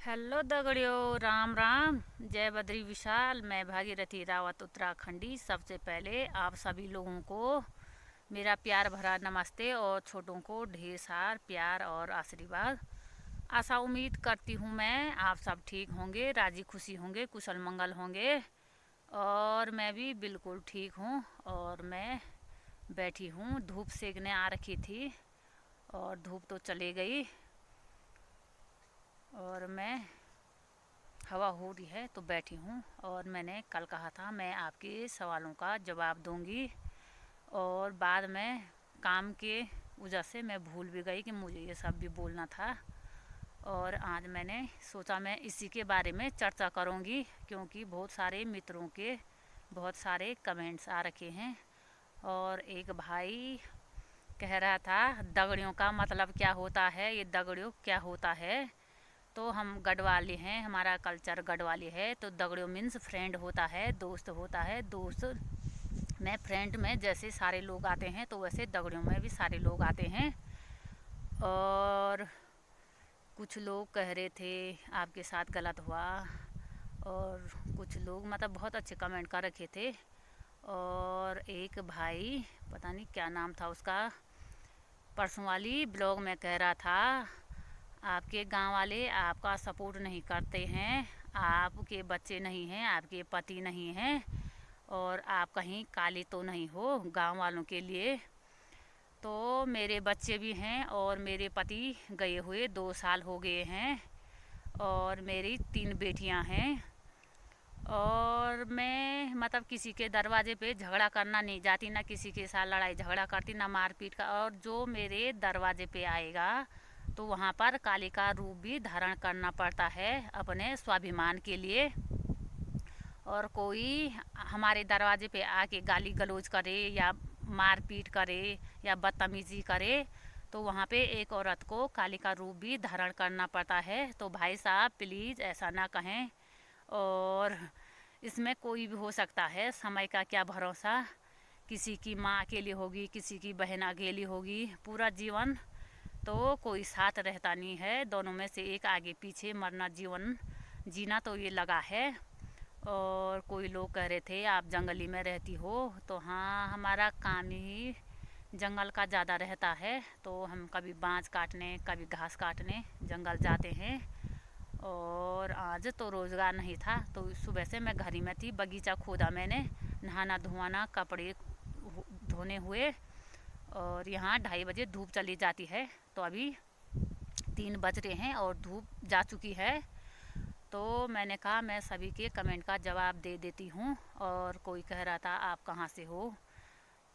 Hello दगड़ियों, राम राम। जय बद्री विशाल। मैं भागीरथी रावत उत्तराखंडी। सबसे पहले आप सभी लोगों को मेरा प्यार भरा नमस्ते और छोटों को ढेर सार प्यार और आशीर्वाद। आशा उम्मीद करती हूँ मैं आप सब ठीक होंगे, राजी खुशी होंगे, कुशल मंगल होंगे। और मैं भी बिल्कुल ठीक हूँ। और मैं बैठी हूँ, धूप सेकने आ रखी थी और धूप तो चली गई और मैं हवा हो रही है तो बैठी हूँ। और मैंने कल कहा था मैं आपके सवालों का जवाब दूंगी और बाद में काम के वजह से मैं भूल भी गई कि मुझे ये सब भी बोलना था। और आज मैंने सोचा मैं इसी के बारे में चर्चा करूंगी क्योंकि बहुत सारे मित्रों के बहुत सारे कमेंट्स आ रखे हैं। और एक भाई कह रहा था दगड़ियों का मतलब क्या होता है, ये दगड़ियों क्या होता है। तो हम गढ़वाली हैं, हमारा कल्चर गढ़वाली है। तो दगड़ियों मीन्स फ्रेंड होता है, दोस्त होता है। दोस्त में फ्रेंड में जैसे सारे लोग आते हैं तो वैसे दगड़ियों में भी सारे लोग आते हैं। और कुछ लोग कह रहे थे आपके साथ गलत हुआ और कुछ लोग मतलब बहुत अच्छे कमेंट कर रखे थे। और एक भाई पता नहीं क्या नाम था उसका, परसों वाली ब्लॉग में कह रहा था आपके गांव वाले आपका सपोर्ट नहीं करते हैं, आपके बच्चे नहीं हैं, आपके पति नहीं हैं और आप कहीं काली तो नहीं हो गांव वालों के लिए। तो मेरे बच्चे भी हैं और मेरे पति गए हुए 2 साल हो गए हैं और मेरी 3 बेटियां हैं। और मैं मतलब किसी के दरवाजे पे झगड़ा करना नहीं जाती, ना किसी के साथ लड़ाई झगड़ा करती, ना मारपीट का। और जो मेरे दरवाजे पे आएगा तो वहाँ पर काली का रूप भी धारण करना पड़ता है अपने स्वाभिमान के लिए। और कोई हमारे दरवाजे पे आके गाली गलौज करे या मारपीट करे या बदतमीजी करे तो वहाँ पे एक औरत को काली का रूप भी धारण करना पड़ता है। तो भाई साहब प्लीज़ ऐसा ना कहें। और इसमें कोई भी हो सकता है, समय का क्या भरोसा, किसी की माँ अकेली होगी, किसी की बहन अकेली होगी, पूरा जीवन तो कोई साथ रहता नहीं है, दोनों में से एक आगे पीछे मरना जीवन जीना तो ये लगा है। और कोई लोग कह रहे थे आप जंगली में रहती हो, तो हाँ हमारा काम ही जंगल का ज़्यादा रहता है। तो हम कभी बाँझ काटने कभी घास काटने जंगल जाते हैं। और आज तो रोज़गार नहीं था तो सुबह से मैं घर ही में थी, बगीचा खोदा मैंने, नहाना धोना कपड़े धोने हुए। और यहाँ 2:30 बजे धूप चली जाती है तो अभी 3 बज रहे हैं और धूप जा चुकी है। तो मैंने कहा मैं सभी के कमेंट का जवाब दे देती हूँ। और कोई कह रहा था आप कहाँ से हो,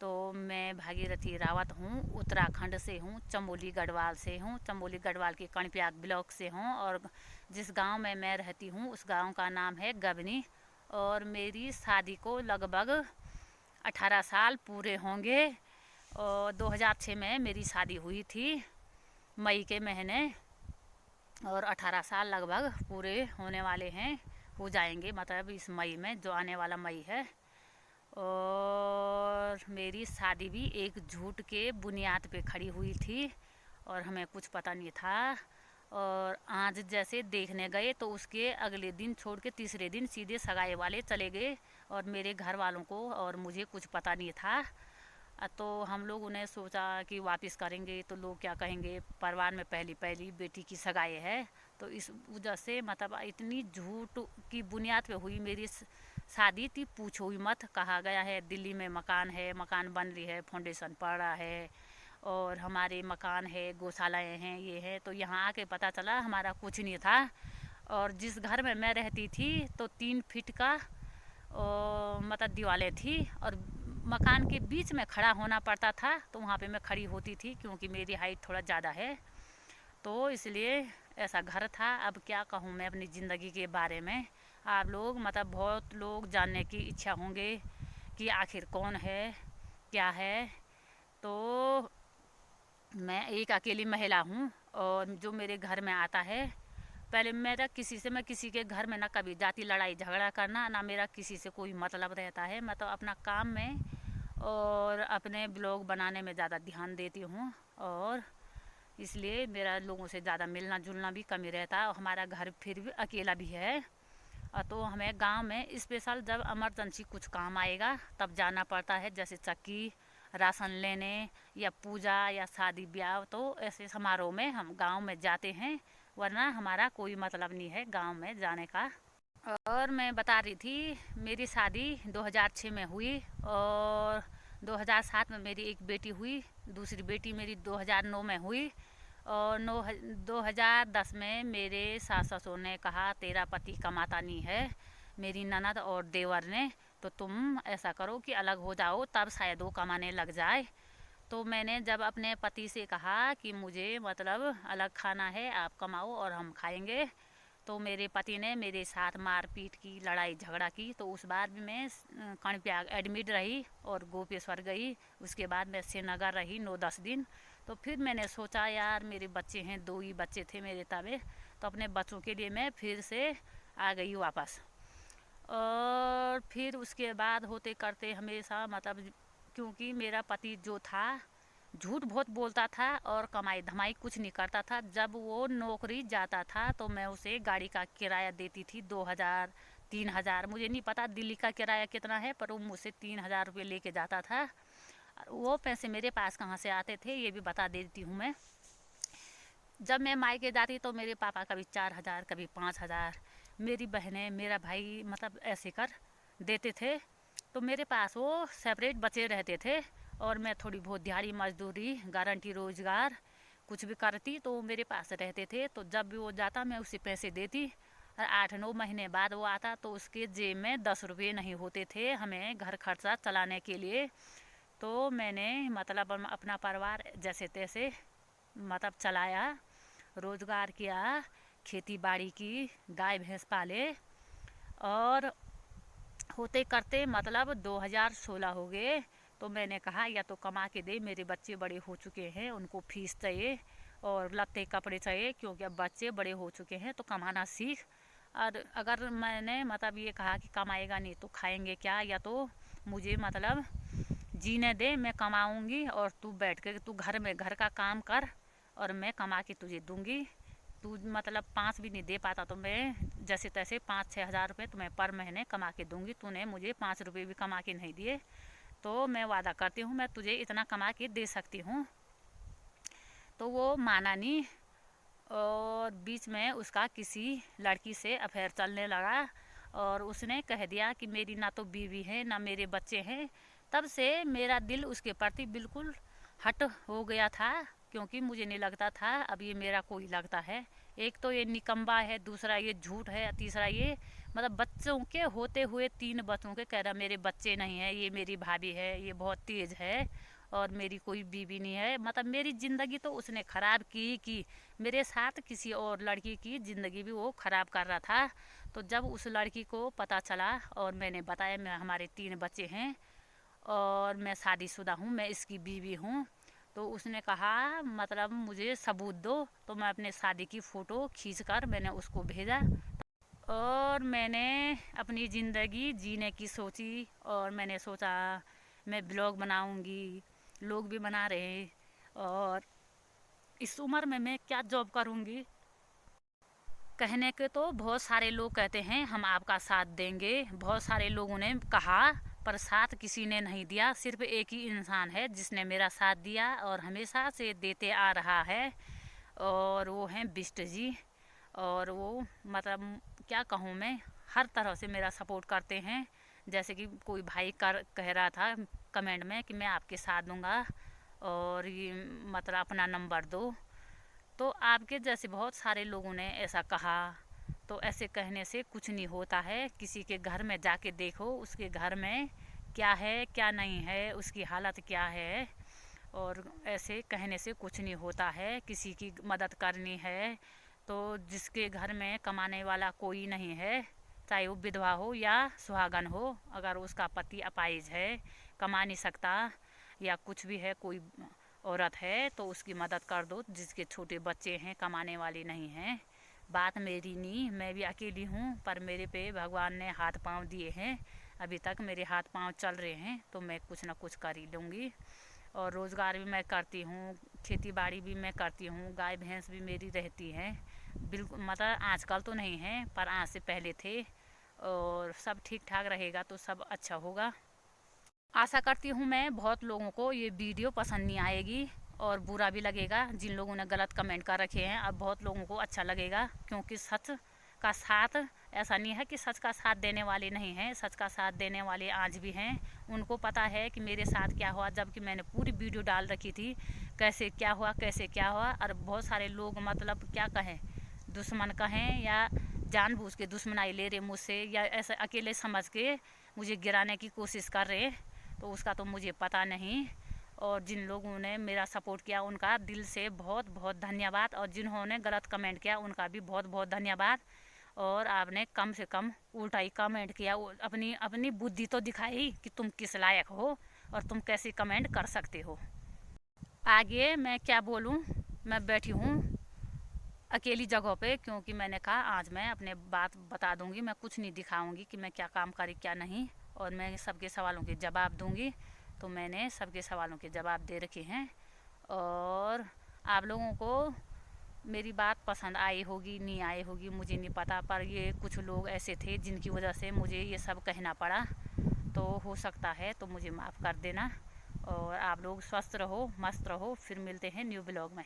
तो मैं भागीरथी रावत हूँ, उत्तराखंड से हूँ, चमोली गढ़वाल से हूँ, चमोली गढ़वाल के कणप्याग ब्लॉक से हूँ। और जिस गांव में मैं रहती हूँ उस गांव का नाम है गबनी। और मेरी शादी को लगभग 18 साल पूरे होंगे। और 2006 में मेरी शादी हुई थी मई के महीने। और 18 साल लगभग पूरे होने वाले हैं, हो जाएंगे मतलब इस मई में, जो आने वाला मई है। और मेरी शादी भी एक झूठ के बुनियाद पे खड़ी हुई थी और हमें कुछ पता नहीं था। और आज जैसे देखने गए तो उसके अगले दिन छोड़ के तीसरे दिन सीधे सगाई वाले चले गए और मेरे घर वालों को और मुझे कुछ पता नहीं था। तो हम लोग उन्हें सोचा कि वापस करेंगे तो लोग क्या कहेंगे, परिवार में पहली पहली बेटी की सगाई है। तो इस वजह से मतलब इतनी झूठ की बुनियाद पे हुई मेरी शादी थी, पूछो ही मत। कहा गया है दिल्ली में मकान है, मकान बन रही है, फाउंडेशन पड़ रहा है और हमारे मकान है, गौशालाएँ हैं, ये है। तो यहाँ आके पता चला हमारा कुछ नहीं था। और जिस घर में मैं रहती थी तो 3 फीट का मतलब दीवारें थी और मकान के बीच में खड़ा होना पड़ता था। तो वहाँ पे मैं खड़ी होती थी क्योंकि मेरी हाइट थोड़ा ज़्यादा है, तो इसलिए ऐसा घर था। अब क्या कहूँ मैं अपनी ज़िंदगी के बारे में। आप लोग मतलब बहुत लोग जानने की इच्छा होंगे कि आखिर कौन है क्या है। तो मैं एक अकेली महिला हूँ और जो मेरे घर में आता है, पहले मेरा किसी से, मैं किसी के घर में ना कभी जाती लड़ाई झगड़ा करना, ना मेरा किसी से कोई मतलब रहता है। मैं तो अपना काम में और अपने ब्लॉग बनाने में ज़्यादा ध्यान देती हूँ। और इसलिए मेरा लोगों से ज़्यादा मिलना जुलना भी कम ही रहता, और हमारा घर फिर भी अकेला भी है। तो हमें गांव में स्पेशल जब इमरजेंसी कुछ काम आएगा तब जाना पड़ता है, जैसे चक्की, राशन लेने, या पूजा या शादी ब्याह, तो ऐसे समारोह में हम गांव में जाते हैं, वरना हमारा कोई मतलब नहीं है गांव में जाने का। और मैं बता रही थी, मेरी शादी 2006 में हुई, और 2007 में मेरी एक बेटी हुई, दूसरी बेटी मेरी 2009 में हुई, और 2010 में मेरे सास ससुर ने कहा तेरा पति कमाता नहीं है, मेरी ननद और देवर ने, तो तुम ऐसा करो कि अलग हो जाओ, तब शायद वो कमाने लग जाए। तो मैंने जब अपने पति से कहा कि मुझे मतलब अलग खाना है, आप कमाओ और हम खाएंगे, तो मेरे पति ने मेरे साथ मारपीट की, लड़ाई झगड़ा की। तो उस बार भी मैं कणप्याग एडमिट रही और गोपेश्वर गई। उसके बाद मैं श्रीनगर रही 9-10 दिन। तो फिर मैंने सोचा यार मेरे बच्चे हैं, 2 ही बच्चे थे मेरे तबे, तो अपने बच्चों के लिए मैं फिर से आ गई वापस। और फिर उसके बाद होते करते हमेशा मतलब, क्योंकि मेरा पति जो था झूठ बहुत बोलता था और कमाई धमाई कुछ नहीं करता था। जब वो नौकरी जाता था तो मैं उसे गाड़ी का किराया देती थी, 2000-3000, मुझे नहीं पता दिल्ली का किराया कितना है, पर वो मुझसे 3000 रुपये लेके जाता था। वो पैसे मेरे पास कहाँ से आते थे ये भी बता देती हूँ मैं। जब मैं मायके जाती तो मेरे पापा कभी 4000, कभी 5000, मेरी बहनें, मेरा भाई मतलब ऐसे कर देते थे। तो मेरे पास वो सेपरेट बचे रहते थे, और मैं थोड़ी बहुत दिहाड़ी मजदूरी, गारंटी रोजगार कुछ भी करती तो मेरे पास रहते थे। तो जब भी वो जाता मैं उसे पैसे देती, और 8-9 महीने बाद वो आता तो उसके जेब में 10 रुपये नहीं होते थे हमें घर खर्चा चलाने के लिए। तो मैंने मतलब अपना परिवार जैसे तैसे मतलब चलाया, रोजगार किया, खेती बाड़ी की, गाय भैंस पाले, और होते करते मतलब 2016 हो गए। तो मैंने कहा या तो कमा के दे, मेरे बच्चे बड़े हो चुके हैं, उनको फीस चाहिए और लत्ते कपड़े चाहिए, क्योंकि अब बच्चे बड़े हो चुके हैं, तो कमाना सीख। और अगर मैंने मतलब ये कहा कि कमाएगा नहीं तो खाएंगे क्या, या तो मुझे मतलब जीने दे, मैं कमाऊंगी और तू बैठ के तू घर में घर का काम कर, और मैं कमा के तुझे दूंगी। तू मतलब 5 भी नहीं दे पाता तो मैं जैसे तैसे 5-6 हज़ार रुपये तुम्हें पर महीने कमा के दूंगी। तूने मुझे 5 रुपये भी कमा के नहीं दिए, तो मैं वादा करती हूँ मैं तुझे इतना कमा के दे सकती हूँ। तो वो माना नहीं, और बीच में उसका किसी लड़की से अफेयर चलने लगा, और उसने कह दिया कि मेरी ना तो बीवी है ना मेरे बच्चे हैं। तब से मेरा दिल उसके प्रति बिल्कुल हट हो गया था, क्योंकि मुझे नहीं लगता था अब ये मेरा कोई लगता है। एक तो ये निकम्बा है, दूसरा ये झूठ है, तीसरा ये मतलब बच्चों के होते हुए 3 बच्चों के कह रहा मेरे बच्चे नहीं है, ये मेरी भाभी है, ये बहुत तेज़ है, और मेरी कोई बीवी नहीं है। मतलब मेरी ज़िंदगी तो उसने ख़राब की मेरे साथ किसी और लड़की की ज़िंदगी भी वो ख़राब कर रहा था। तो जब उस लड़की को पता चला और मैंने बताया मैं हमारे 3 बच्चे हैं और मैं शादीशुदा हूँ, मैं इसकी बीवी हूँ, तो उसने कहा मतलब मुझे सबूत दो। तो मैं अपने शादी की फ़ोटो खींच कर मैंने उसको भेजा, और मैंने अपनी ज़िंदगी जीने की सोची, और मैंने सोचा मैं ब्लॉग बनाऊंगी, लोग भी बना रहे हैं, और इस उम्र में मैं क्या जॉब करूंगी। कहने के तो बहुत सारे लोग कहते हैं हम आपका साथ देंगे, बहुत सारे लोगों ने कहा, पर साथ किसी ने नहीं दिया। सिर्फ एक ही इंसान है जिसने मेरा साथ दिया और हमेशा से देते आ रहा है, और वो हैं बिष्ट जी। और वो मतलब क्या कहूँ मैं, हर तरह से मेरा सपोर्ट करते हैं। जैसे कि कोई भाई कर कह रहा था कमेंट में कि मैं आपके साथ दूंगा, और ये मतलब अपना नंबर दो। तो आपके जैसे बहुत सारे लोगों ने ऐसा कहा। तो ऐसे कहने से कुछ नहीं होता है, किसी के घर में जाके देखो उसके घर में क्या है क्या नहीं है, उसकी हालत क्या है। और ऐसे कहने से कुछ नहीं होता है। किसी की मदद करनी है तो जिसके घर में कमाने वाला कोई नहीं है, चाहे वो विधवा हो या सुहागन हो, अगर उसका पति अपाहिज है, कमा नहीं सकता, या कुछ भी है, कोई औरत है, तो उसकी मदद कर दो। जिसके छोटे बच्चे हैं, कमाने वाली नहीं हैं। बात मेरी नहीं, मैं भी अकेली हूँ, पर मेरे पे भगवान ने हाथ पांव दिए हैं। अभी तक मेरे हाथ पांव चल रहे हैं, तो मैं कुछ ना कुछ कर ही लूँगी। और रोज़गार भी मैं करती हूँ, खेती बाड़ी भी मैं करती हूँ, गाय भैंस भी मेरी रहती हैं। बिल्कुल मतलब आजकल तो नहीं है पर आज से पहले थे। और सब ठीक ठाक रहेगा तो सब अच्छा होगा। आशा करती हूँ मैं बहुत लोगों को ये वीडियो पसंद नहीं आएगी और बुरा भी लगेगा। जिन लोगों ने गलत कमेंट कर रखे हैं अब बहुत लोगों को अच्छा लगेगा, क्योंकि सच का साथ, ऐसा नहीं है कि सच का साथ देने वाले नहीं हैं, सच का साथ देने वाले आज भी हैं। उनको पता है कि मेरे साथ क्या हुआ, जबकि मैंने पूरी वीडियो डाल रखी थी कैसे क्या हुआ कैसे क्या हुआ। और बहुत सारे लोग मतलब क्या कहें, दुश्मन कहें या जानबूझ के दुश्मनाई ले रहे मुझसे, या ऐसे अकेले समझ के मुझे गिराने की कोशिश कर रहे, तो उसका तो मुझे पता नहीं। और जिन लोगों ने मेरा सपोर्ट किया उनका दिल से बहुत बहुत धन्यवाद, और जिन्होंने गलत कमेंट किया उनका भी बहुत बहुत धन्यवाद। और आपने कम से कम उल्टा ही कमेंट किया, अपनी अपनी बुद्धि तो दिखाई कि तुम किस लायक हो और तुम कैसे कमेंट कर सकते हो। आगे मैं क्या बोलूं, मैं बैठी हूँ अकेली जगह पे, क्योंकि मैंने कहा आज मैं अपने बात बता दूंगी, मैं कुछ नहीं दिखाऊंगी कि मैं क्या काम करी क्या नहीं, और मैं सबके सवालों के जवाब दूंगी। तो मैंने सबके सवालों के जवाब दे रखे हैं। और आप लोगों को मेरी बात पसंद आई होगी नहीं आई होगी मुझे नहीं पता, पर ये कुछ लोग ऐसे थे जिनकी वजह से मुझे ये सब कहना पड़ा। तो हो सकता है तो मुझे माफ़ कर देना। और आप लोग स्वस्थ रहो, मस्त रहो, फिर मिलते हैं न्यू ब्लॉग में।